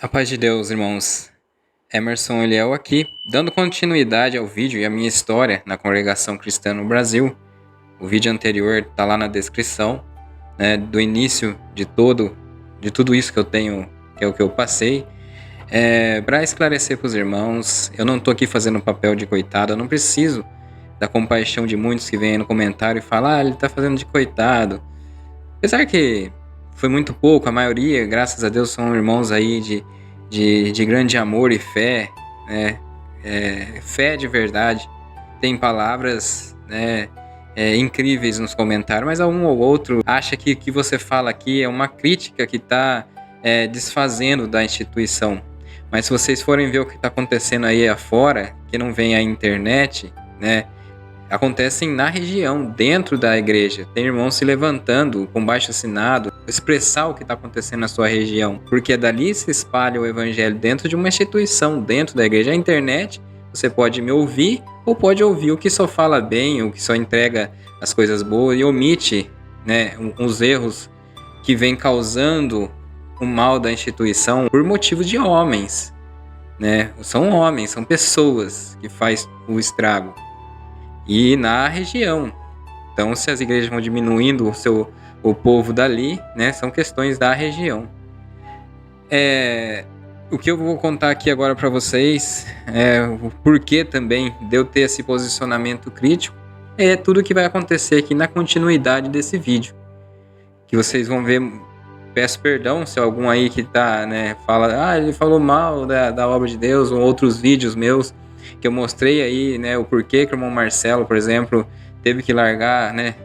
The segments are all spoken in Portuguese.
A paz de Deus, irmãos. Emerson Eliel aqui, dando continuidade ao vídeo e à minha história na Congregação Cristã no Brasil. O vídeo anterior está lá na descrição, né, do início de tudo isso que eu tenho, que é o que eu passei. Para esclarecer para os irmãos, eu não estou aqui fazendo papel de coitado, eu não preciso da compaixão de muitos que vêm no comentário e falam, ele está fazendo de coitado. Apesar que foi muito pouco, a maioria, graças a Deus, são irmãos aí de grande amor e fé, né? Fé de verdade. Tem palavras, né, incríveis nos comentários, mas um ou outro acha que o que você fala aqui é uma crítica que está desfazendo da instituição. Mas se vocês forem ver o que está acontecendo aí afora, que não vem a internet, né? Acontecem na região, dentro da igreja. Tem irmãos se levantando com baixo-assinado, expressar o que está acontecendo na sua região, porque dali se espalha o evangelho dentro de uma instituição, dentro da igreja. A internet, você pode me ouvir ou pode ouvir o que só fala bem, o que só entrega as coisas boas e omite, né, os erros que vem causando o mal da instituição por motivo de homens, né? São homens, são pessoas que faz o estrago. E na região. Então, se as igrejas vão diminuindo o povo dali, né, são questões da região. O que eu vou contar aqui agora para vocês, o porquê também de eu ter esse posicionamento crítico, é tudo que vai acontecer aqui na continuidade desse vídeo. Que vocês vão ver, peço perdão se algum aí que tá, né, fala, ele falou mal da obra de Deus, ou outros vídeos meus, que eu mostrei aí, né, o porquê que o irmão Marcelo, por exemplo, teve que largar, né,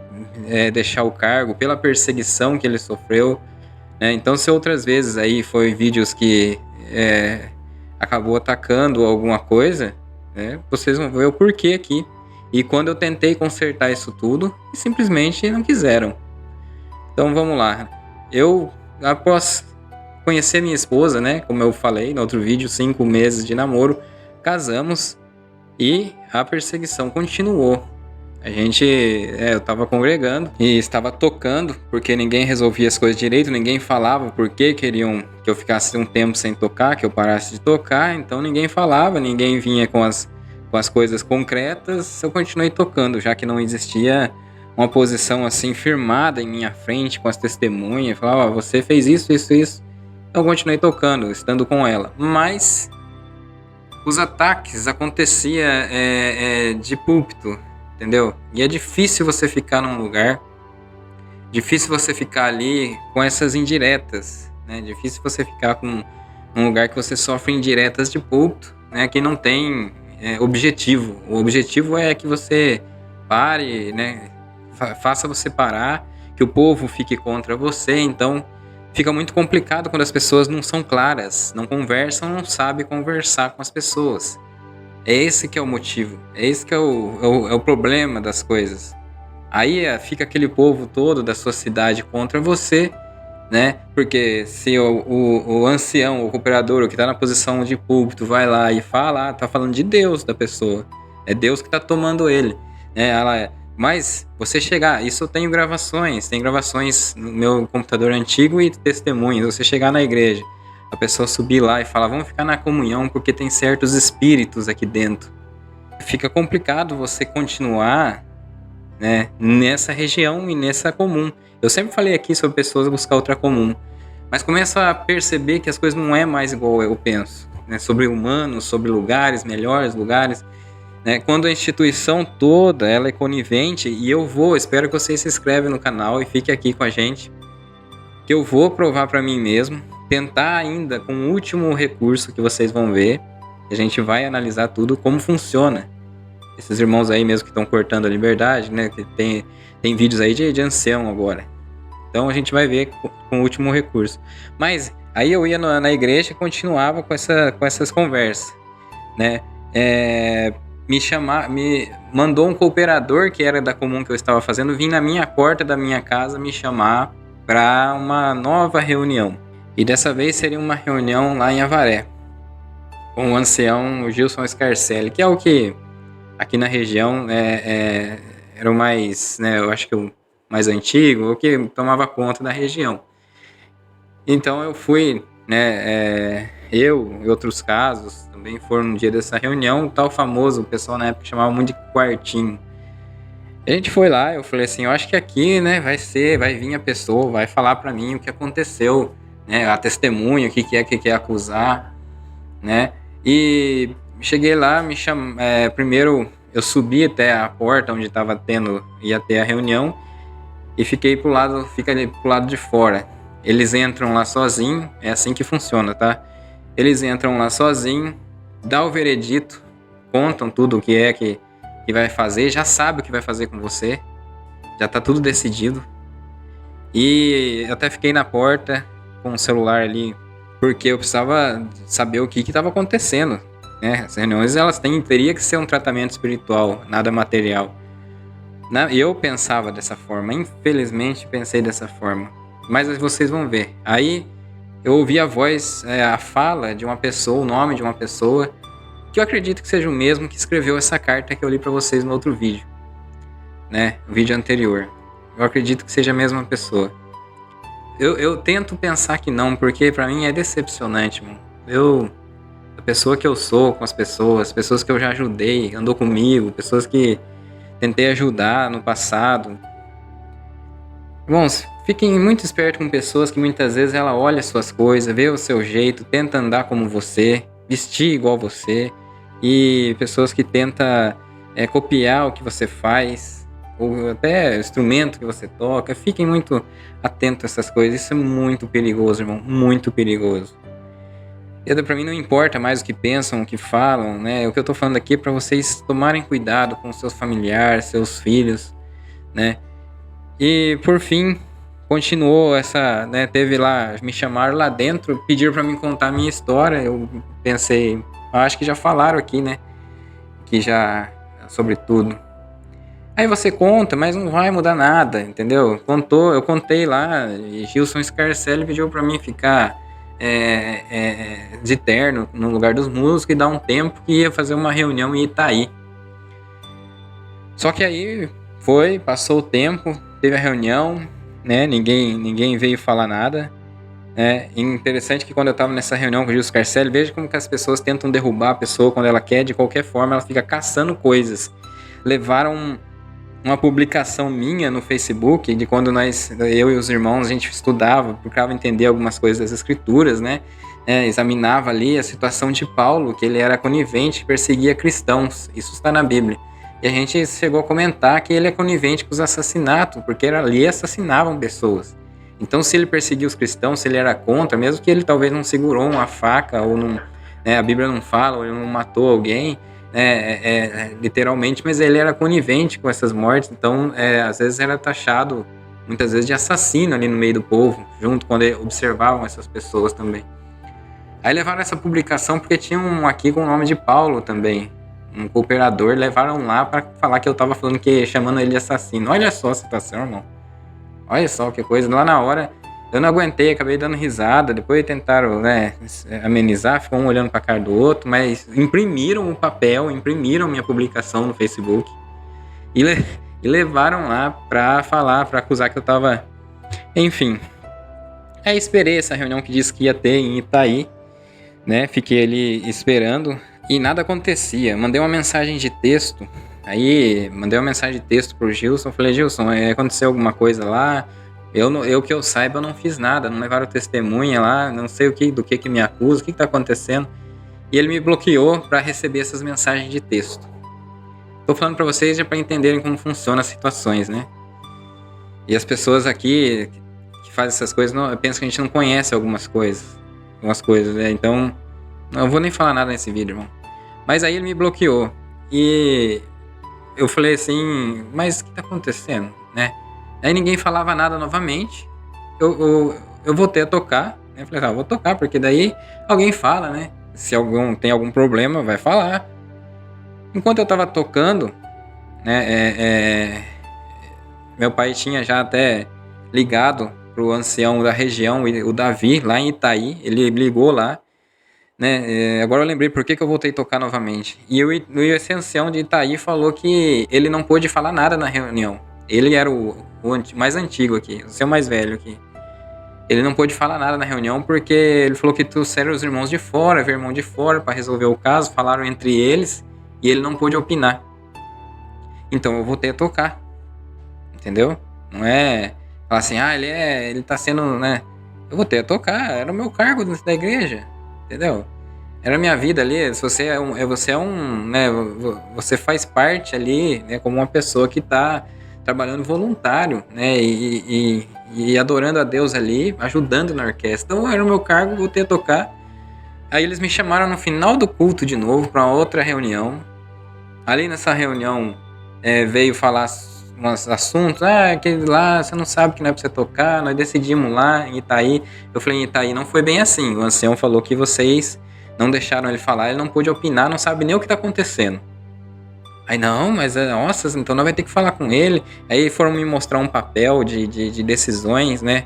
deixar o cargo pela perseguição que ele sofreu, né? Então, se outras vezes aí foi vídeos que acabou atacando alguma coisa, né, vocês vão ver o porquê aqui. E quando eu tentei consertar isso tudo, simplesmente não quiseram. Então, vamos lá. Eu, após conhecer minha esposa, né, como eu falei no outro vídeo, 5 meses de namoro, casamos e a perseguição continuou. Eu estava congregando e estava tocando, porque ninguém resolvia as coisas direito, ninguém falava porque queriam que eu ficasse um tempo sem tocar, que eu parasse de tocar, então ninguém falava, ninguém vinha com as coisas concretas, eu continuei tocando, já que não existia uma posição assim firmada em minha frente, com as testemunhas, falava, você fez isso, então eu continuei tocando, estando com ela, mas os ataques aconteciam de púlpito, entendeu? E é difícil você ficar num lugar, difícil você ficar ali com essas indiretas, né? Difícil você ficar com um lugar que você sofre indiretas de púlpito, né? Que não tem objetivo. O objetivo é que você pare, né? Faça você parar, que o povo fique contra você, então fica muito complicado quando as pessoas não são claras, não conversam, não sabem conversar com as pessoas. É esse que é o motivo, é esse que é o problema das coisas. Aí fica aquele povo todo da sua cidade contra você, né? Porque se o ancião, o cooperador, o que está na posição de púlpito, vai lá e fala, tá falando de Deus da pessoa. É Deus que está tomando ele, né? Mas você chegar, isso eu tenho gravações, tem gravações no meu computador antigo e testemunhas. Você chegar na igreja, a pessoa subir lá e falar, vamos ficar na comunhão porque tem certos espíritos aqui dentro. Fica complicado você continuar, né, nessa região e nessa comum. Eu sempre falei aqui sobre pessoas buscar outra comum, mas começa a perceber que as coisas não é mais igual eu penso, né, sobre humanos, sobre lugares, melhores lugares, né, quando a instituição toda ela é conivente, e espero que vocês se inscrevem no canal e fiquem aqui com a gente, que eu vou provar para mim mesmo, tentar ainda com o último recurso que vocês vão ver, a gente vai analisar tudo como funciona. Esses irmãos aí mesmo que estão cortando a liberdade, né? Que tem vídeos aí de ancião agora. Então a gente vai ver com o último recurso. Mas aí eu ia na igreja e continuava com essas conversas, né? Me mandou um cooperador que era da comum que eu estava fazendo, vir na minha porta da minha casa me chamar para uma nova reunião. E dessa vez seria uma reunião lá em Avaré, com o ancião Gilson Scarcelli, que é o que aqui na região era o mais, né, eu acho que o mais antigo, o que tomava conta da região. Então eu fui, né, eu e outros casos também foram no dia dessa reunião, o tal famoso, o pessoal na época chamava muito de quartinho. A gente foi lá, eu falei assim, eu acho que aqui, né, vai vir a pessoa, vai falar pra mim o que aconteceu, né, a testemunha, o que é que quer acusar, né, e cheguei lá, primeiro eu subi até a porta onde ia ter a reunião, e fica ali pro lado de fora. Eles entram lá sozinho, é assim que funciona, tá? Eles entram lá sozinho, dá o veredito, contam tudo o que é que vai fazer, já sabe o que vai fazer com você, já tá tudo decidido. E eu até fiquei na porta com o celular ali, porque eu precisava saber o que estava acontecendo, né? As reuniões, teria que ser um tratamento espiritual, nada material. Eu pensava dessa forma, infelizmente pensei dessa forma, mas vocês vão ver. Aí eu ouvi a voz, a fala de uma pessoa, o nome de uma pessoa, que eu acredito que seja o mesmo que escreveu essa carta que eu li para vocês no outro vídeo, né? O vídeo anterior. Eu acredito que seja a mesma pessoa. Eu tento pensar que não, porque para mim é decepcionante, mano. A pessoa que eu sou com as pessoas que eu já ajudei, andou comigo, pessoas que tentei ajudar no passado. Irmãos, fiquem muito espertos com pessoas que muitas vezes ela olha suas coisas, vê o seu jeito, tenta andar como você, vestir igual você, e pessoas que tentam copiar o que você faz, ou até o instrumento que você toca. Fiquem muito atentos a essas coisas, isso é muito perigoso, irmão, muito perigoso. E pra mim não importa mais o que pensam, o que falam, né? O que eu tô falando aqui é pra vocês tomarem cuidado com seus familiares, seus filhos, né? E por fim, continuou né? Teve lá, me chamaram lá dentro, pediram pra mim contar a minha história. Eu pensei, acho que já falaram aqui, né? Que já, sobre tudo. Aí você conta, mas não vai mudar nada, entendeu? Eu contei lá, e Gilson Scarcelli pediu pra mim ficar de terno no lugar dos músicos e dar um tempo que ia fazer uma reunião em Itaí. Só que aí passou o tempo, teve a reunião, né? Ninguém veio falar nada. E interessante que quando eu tava nessa reunião com o Gilson Scarcelli, veja como que as pessoas tentam derrubar a pessoa quando ela quer, de qualquer forma, ela fica caçando coisas. Levaram uma publicação minha no Facebook, de quando eu e os irmãos, a gente estudava, procurava entender algumas coisas das escrituras, né? Examinava ali a situação de Paulo, que ele era conivente, perseguia cristãos, isso está na Bíblia. E a gente chegou a comentar que ele é conivente com os assassinatos, porque ali assassinavam pessoas. Então, se ele perseguia os cristãos, se ele era contra, mesmo que ele talvez não segurou uma faca, ou não, a Bíblia não fala, ou ele não matou alguém, literalmente, mas ele era conivente com essas mortes, então às vezes era taxado, muitas vezes, de assassino ali no meio do povo, junto quando observavam essas pessoas também. Aí levaram essa publicação porque tinha um aqui com o nome de Paulo também, um cooperador, levaram lá para falar que eu tava falando chamando ele de assassino. Olha só a situação, irmão. Olha só que coisa. Lá na hora eu não aguentei, acabei dando risada. Depois tentaram, amenizar, ficou um olhando pra cara do outro, mas imprimiram o papel, imprimiram minha publicação no Facebook e levaram lá pra falar, pra acusar que eu tava. Enfim. Aí esperei essa reunião que disse que ia ter em Itaí, né? Fiquei ali esperando e nada acontecia. Mandei uma mensagem de texto. Aí mandei uma mensagem de texto pro Gilson. Falei, Gilson, aconteceu alguma coisa lá? Eu que eu saiba, eu não fiz nada, não levaram testemunha lá, não sei do que me acusa, o que tá acontecendo. E ele me bloqueou para receber essas mensagens de texto. Tô falando para vocês já para entenderem como funcionam as situações, né? E as pessoas aqui que fazem essas coisas, eu penso que a gente não conhece algumas coisas, né? Então, não vou nem falar nada nesse vídeo, irmão. Mas aí ele me bloqueou. E eu falei assim, mas o que tá acontecendo, né? Aí ninguém falava nada novamente. Eu voltei a tocar, né? Falei, vou tocar, porque daí alguém fala, né? Se tem algum problema, vai falar. Enquanto eu tava tocando, né? Meu pai tinha já até ligado pro ancião da região, o Davi, lá em Itaí. Ele ligou lá, né? Agora eu lembrei por que eu voltei a tocar novamente. E esse ancião de Itaí falou que ele não pôde falar nada na reunião. Ele era o mais antigo aqui, o seu mais velho aqui. Ele não pôde falar nada na reunião porque ele falou que trouxeram os irmãos de fora, veio irmão de fora para resolver o caso, falaram entre eles e ele não pôde opinar. Então eu voltei a tocar, entendeu? Não é falar assim, ele tá sendo, né? Eu voltei a tocar, era o meu cargo dentro da igreja, entendeu? Era a minha vida ali. Se você né? Você faz parte ali, né? Como uma pessoa que tá trabalhando voluntário, né? E adorando a Deus ali, ajudando na orquestra. Então era o meu cargo, voltei a tocar. Aí eles me chamaram no final do culto de novo para outra reunião. Ali nessa reunião veio falar uns assuntos, aquele lá, você não sabe que não é pra você tocar, nós decidimos lá em Itaí. Eu falei, em Itaí não foi bem assim, o ancião falou que vocês não deixaram ele falar, ele não pôde opinar, não sabe nem o que tá acontecendo. Aí, não, mas nossa, então nós vamos ter que falar com ele. Aí foram me mostrar um papel de decisões, né?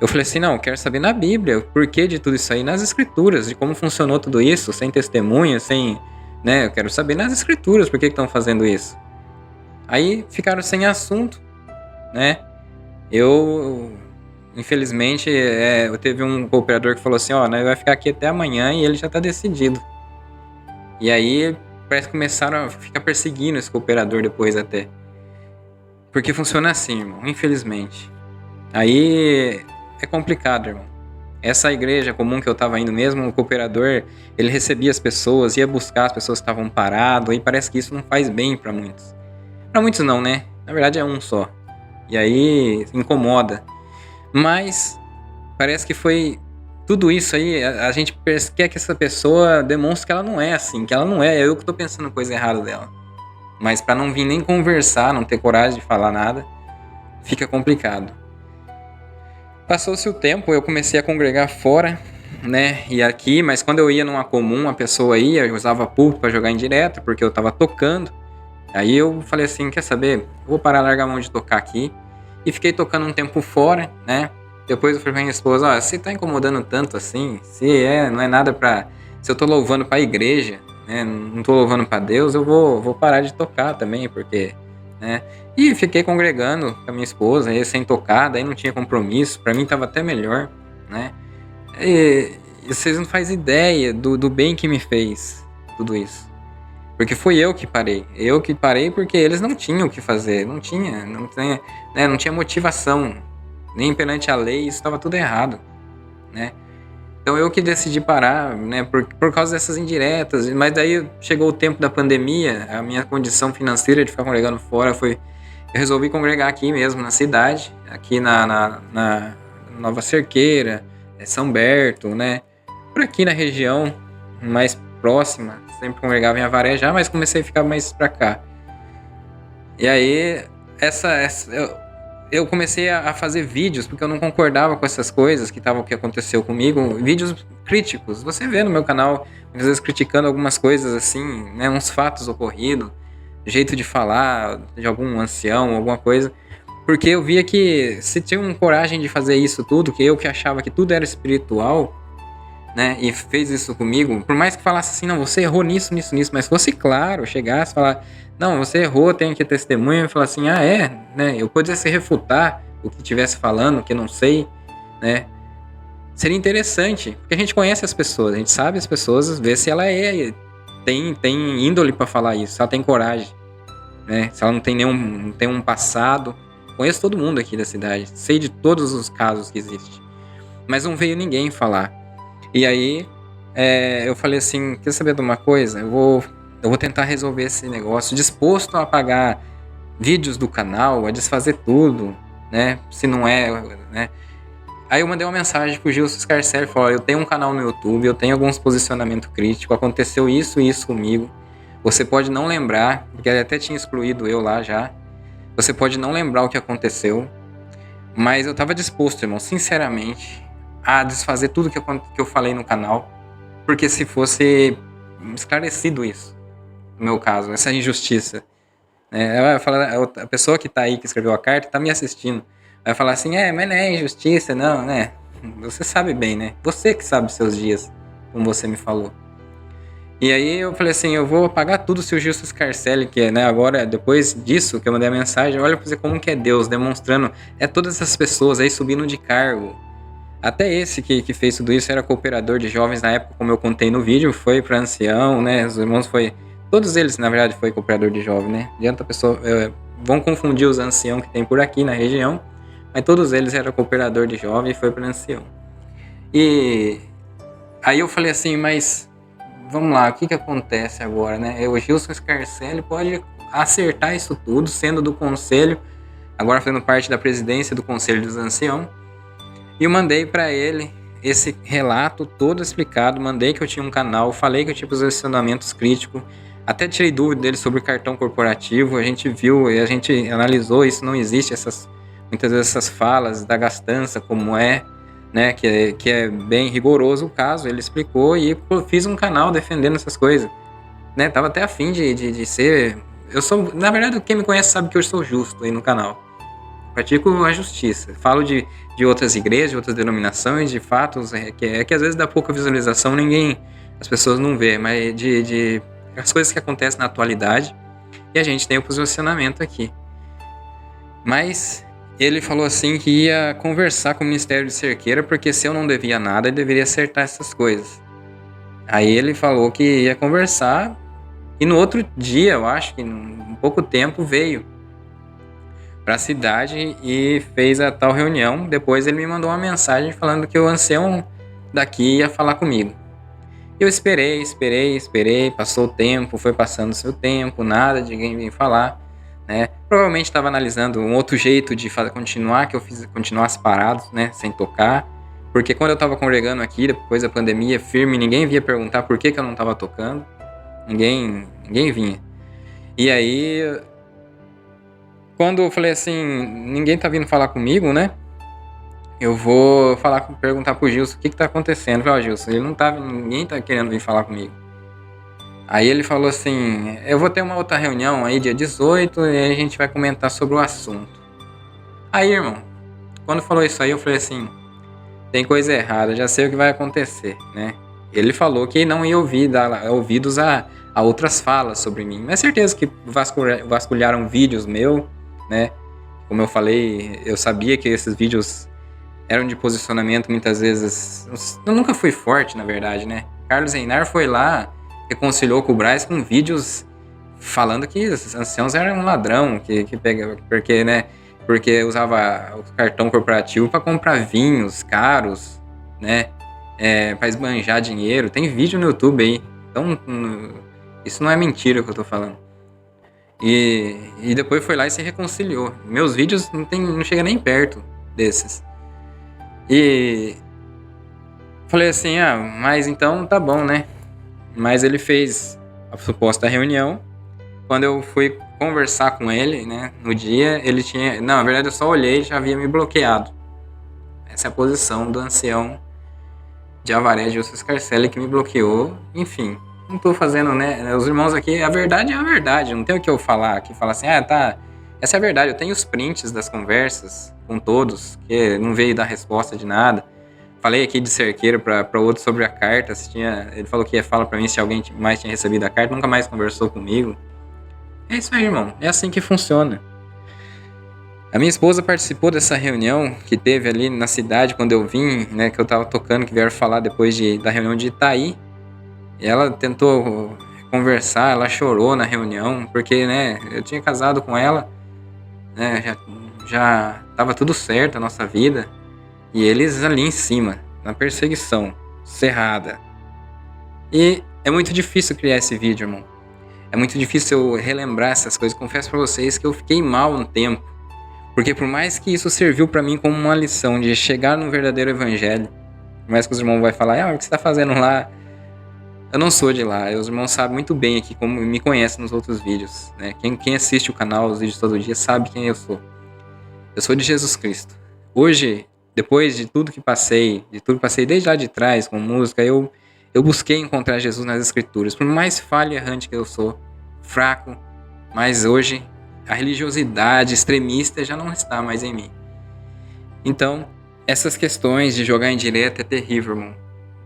Eu falei assim, não, eu quero saber na Bíblia, o porquê de tudo isso aí, nas escrituras, de como funcionou tudo isso, sem testemunha, sem, né? Eu quero saber nas escrituras por que estão fazendo isso. Aí ficaram sem assunto, né? Eu, infelizmente, eu teve um cooperador que falou assim, nós vai ficar aqui até amanhã e ele já tá decidido. E aí parece que começaram a ficar perseguindo esse cooperador depois até. Porque funciona assim, irmão, infelizmente. Aí é complicado, irmão. Essa igreja comum que eu tava indo mesmo, o cooperador, ele recebia as pessoas, ia buscar as pessoas que estavam paradas, e parece que isso não faz bem pra muitos. Pra muitos não, né? Na verdade é um só. E aí incomoda. Mas parece que foi tudo isso aí, a gente quer que essa pessoa demonstre que ela não é assim, que ela não é eu que tô pensando coisa errada dela. Mas pra não vir nem conversar, não ter coragem de falar nada, fica complicado. Passou-se o tempo, eu comecei a congregar fora, né, e aqui, mas quando eu ia numa comum, a pessoa ia, eu usava púlpito pra jogar indireta, porque eu tava tocando. Aí eu falei assim, quer saber, vou parar, largar a mão de tocar aqui. E fiquei tocando um tempo fora, né. Depois eu falei pra minha esposa, você tá incomodando tanto assim, não é nada pra... Se eu tô louvando pra igreja, né, não tô louvando pra Deus, eu vou parar de tocar também, porque, né. E fiquei congregando com a minha esposa, aí sem tocar, daí não tinha compromisso, pra mim tava até melhor, né. E vocês não fazem ideia do bem que me fez tudo isso. Porque fui eu que parei. Eu que parei porque eles não tinham o que fazer. Não tinha, né, não tinha motivação. Nem perante a lei, isso estava tudo errado, né? Então eu que decidi parar, né, por causa dessas indiretas. Mas daí chegou o tempo da pandemia, a minha condição financeira de ficar congregando fora foi... Eu resolvi congregar aqui mesmo, na cidade, aqui na Nova Cerqueira, São Berto, né? Por aqui na região mais próxima, sempre congregava em Avaré já, mas comecei a ficar mais pra cá. E aí, eu comecei a fazer vídeos, porque eu não concordava com essas coisas que aconteceu comigo, vídeos críticos. Você vê no meu canal, às vezes criticando algumas coisas assim, né, uns fatos ocorridos, jeito de falar de algum ancião, alguma coisa, porque eu via que se tinham coragem de fazer isso tudo, que eu que achava que tudo era espiritual, né, e fez isso comigo, por mais que falasse assim, não, você errou nisso, mas fosse claro, chegasse e falar, não, você errou, tem aqui testemunha, e falar assim, né, eu pudesse refutar o que estivesse falando, que eu não sei, né, seria interessante, porque a gente conhece as pessoas, a gente sabe as pessoas, vê se ela tem índole pra falar isso, se ela tem coragem, né, se ela não tem um passado. Conheço todo mundo aqui da cidade, sei de todos os casos que existem, mas não veio ninguém falar. E aí, eu falei assim, quer saber de uma coisa? Eu vou tentar resolver esse negócio, disposto a apagar vídeos do canal, a desfazer tudo, né? Se não né? Aí eu mandei uma mensagem pro Gilson Scarcelli, falou, eu tenho um canal no YouTube, eu tenho alguns posicionamentos críticos, aconteceu isso e isso comigo. Você pode não lembrar, porque ele até tinha excluído eu lá já. Você pode não lembrar o que aconteceu, mas eu tava disposto, irmão, sinceramente, a desfazer tudo que eu falei no canal, porque se fosse esclarecido isso, no meu caso, essa injustiça, né? Ela vai falar, a pessoa que tá aí, que escreveu a carta, tá me assistindo, vai falar assim, mas não é injustiça, não, né? Você sabe bem, né? Você que sabe os seus dias, como você me falou. E aí eu falei assim, eu vou apagar tudo se o Gilson Scarcelli, que é, né, agora, depois disso que eu mandei a mensagem, olha pra você como que é Deus, demonstrando, todas essas pessoas aí subindo de cargo, Até esse que fez tudo isso era cooperador de jovens na época, como eu contei no vídeo, foi para ancião, né? Os irmãos foi... Todos eles, na verdade, foi cooperador de jovem, né? Adianta a pessoa... vão confundir os anciãos que tem por aqui na região, mas todos eles eram cooperador de jovem e foi para ancião. E aí eu falei assim, mas vamos lá, o que acontece agora, né? O Gilson Scarcelli pode acertar isso tudo, sendo do conselho, agora fazendo parte da presidência do Conselho dos Anciãos. E eu mandei para ele esse relato todo explicado, mandei que eu tinha um canal, falei que eu tinha posicionamentos críticos, até tirei dúvida dele sobre cartão corporativo, a gente viu e a gente analisou, isso não existe, muitas vezes essas falas da gastança, como é, né, que é bem rigoroso o caso, ele explicou e eu fiz um canal defendendo essas coisas, né, tava até afim de ser, eu sou, na verdade quem me conhece sabe que eu sou justo aí no canal, pratico a justiça, falo de outras igrejas, de outras denominações, de fatos, que às vezes dá pouca visualização, as pessoas não vê, mas de as coisas que acontecem na atualidade, e a gente tem o posicionamento aqui. Mas ele falou assim que ia conversar com o Ministério de Cerqueira, porque se eu não devia nada, ele deveria acertar essas coisas. Aí ele falou que ia conversar, e no outro dia, eu acho que em pouco tempo, veio para a cidade e fez a tal reunião. Depois ele me mandou uma mensagem falando que o ancião daqui ia falar comigo. Eu esperei, passou o tempo, foi passando o seu tempo, nada de ninguém vir falar, né? Provavelmente estava analisando um outro jeito de continuar, que eu continuasse parado, né, sem tocar, porque quando eu estava congregando aqui, depois da pandemia, firme, ninguém vinha perguntar por que eu não estava tocando, ninguém vinha. E aí, quando eu falei assim, ninguém tá vindo falar comigo, né? Eu vou perguntar pro Gilson o que tá acontecendo. Eu falei, Gilson, ninguém tá querendo vir falar comigo. Aí ele falou assim, eu vou ter uma outra reunião aí dia 18 e aí a gente vai comentar sobre o assunto. Aí, irmão, quando falou isso aí, eu falei assim, tem coisa errada, já sei o que vai acontecer, né? Ele falou que não ia dar ouvidos a outras falas sobre mim. Mas certeza que vasculharam vídeos meus, né? Como eu falei, eu sabia que esses vídeos eram de posicionamento muitas vezes... Eu nunca fui forte, na verdade, né? Carlos Reinar foi lá, reconciliou com o Braz com vídeos falando que os anciãos eram um ladrão, porque usava o cartão corporativo para comprar vinhos caros, né? Para esbanjar dinheiro. Tem vídeo no YouTube aí. Então, isso não é mentira o que eu tô falando. E depois foi lá e se reconciliou. Meus vídeos não chega nem perto desses. E falei assim, mas então tá bom, né? Mas ele fez a suposta reunião. Quando eu fui conversar com ele, né, no dia, ele tinha... Não, na verdade eu só olhei e já havia me bloqueado. Essa é a posição do ancião de Avaré, Gilson Scarcelli, que me bloqueou. Enfim, não tô fazendo, né? Os irmãos aqui, a verdade é a verdade, não tem o que eu falar aqui, falar assim, tá, essa é a verdade, eu tenho os prints das conversas com todos, que não veio dar resposta de nada. Falei aqui de Cerqueira para outro sobre a carta, ele falou que ia falar para mim se alguém mais tinha recebido a carta, nunca mais conversou comigo. É isso aí, irmão, é assim que funciona. A minha esposa participou dessa reunião que teve ali na cidade quando eu vim, né, que eu tava tocando, que vieram falar depois da reunião de Itaí. E ela tentou conversar, ela chorou na reunião, porque, né, eu tinha casado com ela, né, já tava tudo certo a nossa vida. E eles ali em cima, na perseguição, cerrada. E é muito difícil criar esse vídeo, irmão. É muito difícil eu relembrar essas coisas. Confesso pra vocês que eu fiquei mal um tempo. Porque por mais que isso serviu pra mim como uma lição de chegar no verdadeiro evangelho, por mais que os irmãos vão falar, o que você tá fazendo lá? Eu não sou de lá. Os irmãos sabem muito bem aqui, como me conhecem nos outros vídeos, né? Quem assiste o canal, os vídeos todo dia, sabe quem eu sou. Eu sou de Jesus Cristo. Hoje, depois de tudo que passei, desde lá de trás com música, eu busquei encontrar Jesus nas Escrituras. Por mais falho e errante que eu sou, fraco, mas hoje a religiosidade extremista já não está mais em mim. Então, essas questões de jogar em direto é terrível, irmão.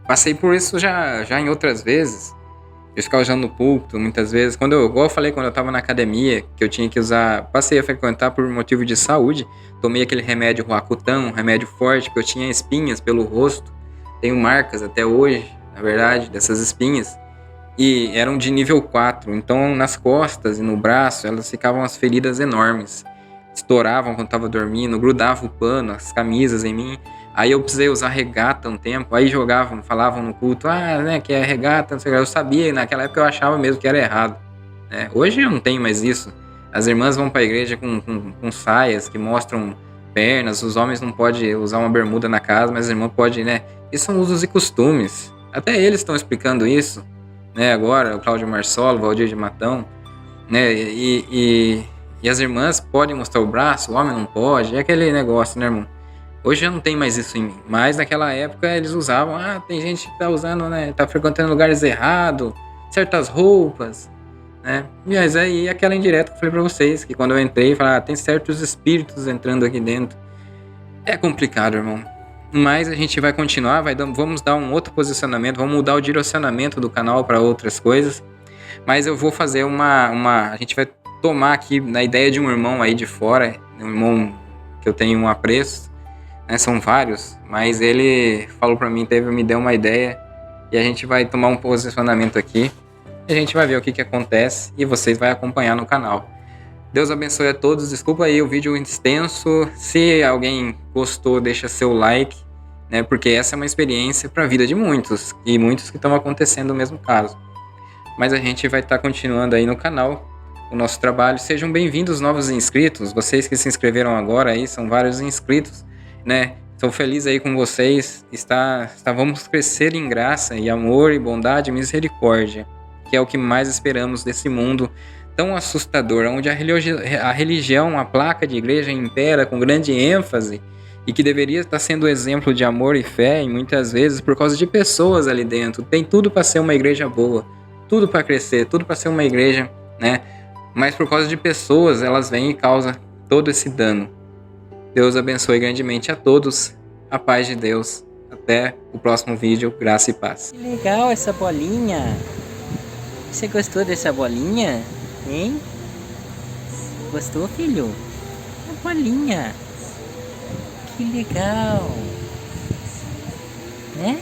Passei por isso já em outras vezes. Eu ficava usando no púlpito, muitas vezes. Igual eu falei, quando eu tava na academia, que eu tinha que usar... Passei a frequentar por motivo de saúde. Tomei aquele remédio Roacutan, um remédio forte, porque eu tinha espinhas pelo rosto. Tenho marcas até hoje, na verdade, dessas espinhas. E eram de nível 4. Então, nas costas e no braço, elas ficavam as feridas enormes. Estouravam quando tava dormindo, grudava o pano, as camisas em mim. Aí eu precisei usar regata um tempo, aí falavam no culto, né, que é regata, não sei o que. Eu sabia, naquela época eu achava mesmo que era errado, né? Hoje eu não tenho mais isso. As irmãs vão para a igreja com saias que mostram pernas, os homens não podem usar uma bermuda na casa, mas as irmãs podem, né? Isso são usos e costumes. Até eles estão explicando isso, né? Agora, o Cláudio Marçolo, o Valdir de Matão, né? E as irmãs podem mostrar o braço, o homem não pode, é aquele negócio, né, irmão? Hoje já não tem mais isso em mim, mas naquela época eles usavam, tem gente que tá usando, né, tá frequentando lugares errados, certas roupas, né, mas aí aquela indireta que eu falei pra vocês, que quando eu entrei, falei, tem certos espíritos entrando aqui dentro. É complicado, irmão, mas a gente vai continuar, vamos dar um outro posicionamento, vamos mudar o direcionamento do canal para outras coisas, mas eu vou fazer a gente vai tomar aqui na ideia de um irmão aí de fora, um irmão que eu tenho um apreço, né, são vários, mas ele falou pra mim, me deu uma ideia e a gente vai tomar um posicionamento aqui e a gente vai ver o que acontece e vocês vão acompanhar no canal. Deus abençoe a todos, desculpa aí o vídeo extenso, se alguém gostou deixa seu like, né, porque essa é uma experiência para a vida de muitos e muitos que estão acontecendo no mesmo caso. Mas a gente vai estar continuando aí no canal o nosso trabalho. Sejam bem-vindos novos inscritos, vocês que se inscreveram agora aí, são vários inscritos, né? Estou feliz aí com vocês. Vamos crescer em graça e amor e bondade e misericórdia, que é o que mais esperamos desse mundo tão assustador, onde a religião, a placa de igreja impera com grande ênfase e que deveria estar sendo exemplo de amor e fé, e muitas vezes por causa de pessoas ali dentro. Tem tudo para ser uma igreja boa, tudo para crescer, tudo para ser uma igreja, né? Mas por causa de pessoas, elas vêm e causam todo esse dano. Deus abençoe grandemente a todos. A paz de Deus. Até o próximo vídeo. Graça e paz. Que legal essa bolinha. Você gostou dessa bolinha? Hein? Gostou, filho? A bolinha. Que legal. Né?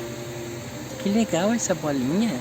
Que legal essa bolinha.